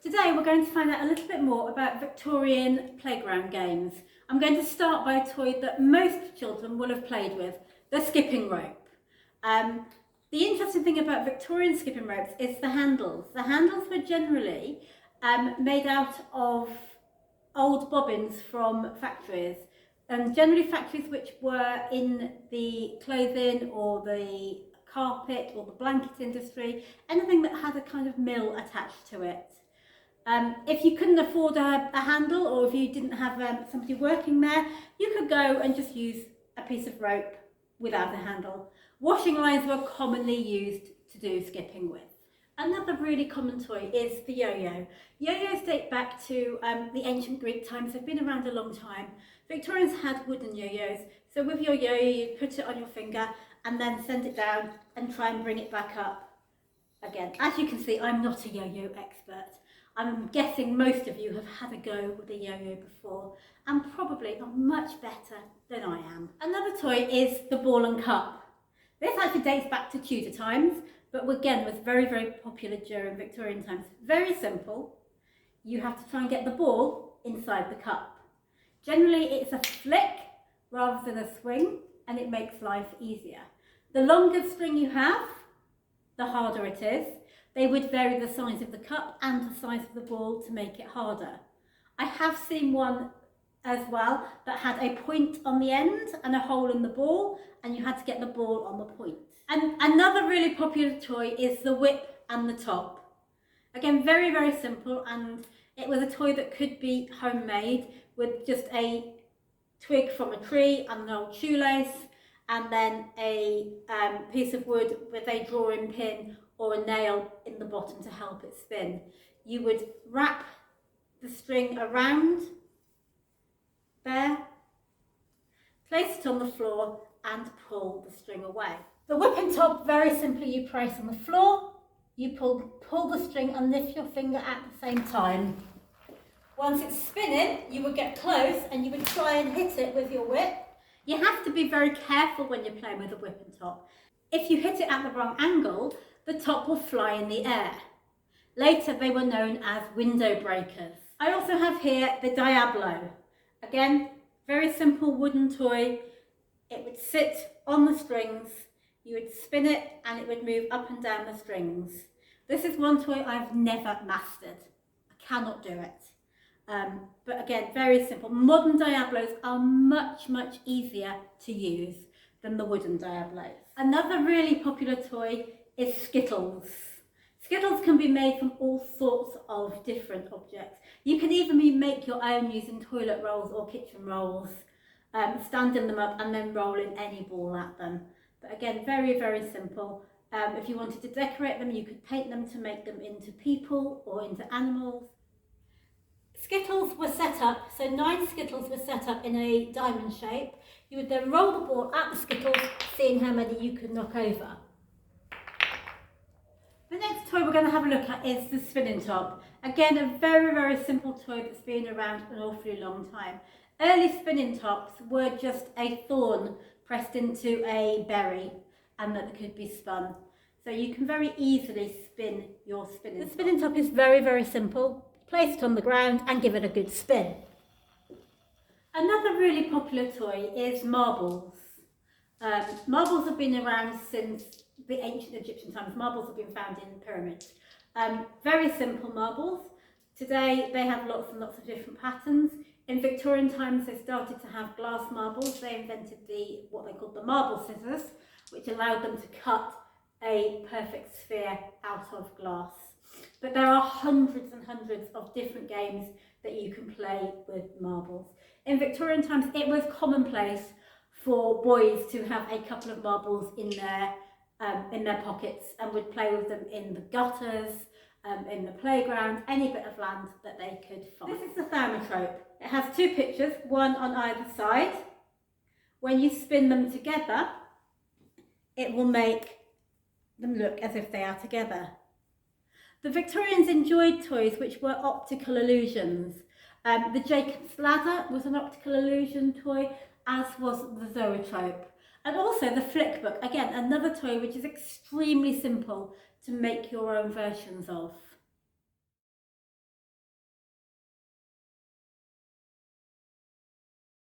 Today we're going to find out a little bit more about Victorian playground games. I'm going to start by a toy that most children will have played with, the skipping rope. The interesting thing about Victorian skipping ropes is the handles. The handles were generally made out of old bobbins from factories, and generally factories which were in the clothing or the carpet or the blanket industry, anything that had a kind of mill attached to it. If you couldn't afford a handle, or if you didn't have somebody working there, you could go and just use a piece of rope without a handle. Washing lines were commonly used to do skipping with. Another really common toy is the yo-yo. Yo-yos date back to the ancient Greek times. They've been around a long time. Victorians had wooden yo-yos, so with your yo-yo you'd put it on your finger and then send it down and try and bring it back up again. As you can see, I'm not a yo-yo expert. I'm guessing most of you have had a go with a yo-yo before and probably are much better than I am. Another toy is the ball and cup. This actually dates back to Tudor times, but again was very, very popular during Victorian times. Very simple. You have to try and get the ball inside the cup. Generally it's a flick rather than a swing, and it makes life easier. The longer string you have, the harder it is. They would vary the size of the cup and the size of the ball to make it harder. I have seen one as well that had a point on the end and a hole in the ball, and you had to get the ball on the point. And another really popular toy is the whip and the top. Again, very, very simple, and it was a toy that could be homemade with just a twig from a tree and an old shoelace, and then a piece of wood with a drawing pin or a nail in the bottom to help it spin. You would wrap the string around there, place it on the floor and pull the string away. The whipping top, very simply, you place on the floor, you pull the string and lift your finger at the same time. Once it's spinning, you would get close and you would try and hit it with your whip. You have to be very careful when you're playing with a whipping top. If you hit it at the wrong angle, the top will fly in the air. Later they were known as window breakers. I also have here the Diablo. Again, very simple wooden toy. It would sit on the strings, you would spin it and it would move up and down the strings. This is one toy I've never mastered. I cannot do it. But again, very simple. Modern Diablos are much, much easier to use than the wooden Diablos. Another really popular toy is Skittles. Skittles can be made from all sorts of different objects. You can even make your own using toilet rolls or kitchen rolls, standing them up and then rolling any ball at them. But again, very, very simple. If you wanted to decorate them, you could paint them to make them into people or into animals. Skittles were set up, so 9 Skittles were set up in a diamond shape. You would then roll the ball at the Skittles, seeing how many you could knock over. The next toy we're going to have a look at is the spinning top. Again, a very, very simple toy that's been around an awfully long time. Early spinning tops were just a thorn pressed into a berry and that could be spun. So you can very easily spin your spinning top. The spinning top is very, very simple. Place it on the ground and give it a good spin. Another really popular toy is marbles. Marbles have been around since the ancient Egyptian times. Marbles have been found in pyramids. Very simple marbles. Today they have lots and lots of different patterns. In Victorian times they started to have glass marbles. They invented what they called the marble scissors, which allowed them to cut a perfect sphere out of glass. But there are hundreds and hundreds of different games that you can play with marbles. In Victorian times it was commonplace for boys to have a couple of marbles in their pockets and would play with them in the gutters, in the playground, any bit of land that they could find. This is the thaumatrope. It has 2 pictures, one on either side. When you spin them together, it will make them look as if they are together. The Victorians enjoyed toys which were optical illusions. The Jacob's Ladder was an optical illusion toy, as was the zoetrope. And also the flick book, again, another toy which is extremely simple to make your own versions of.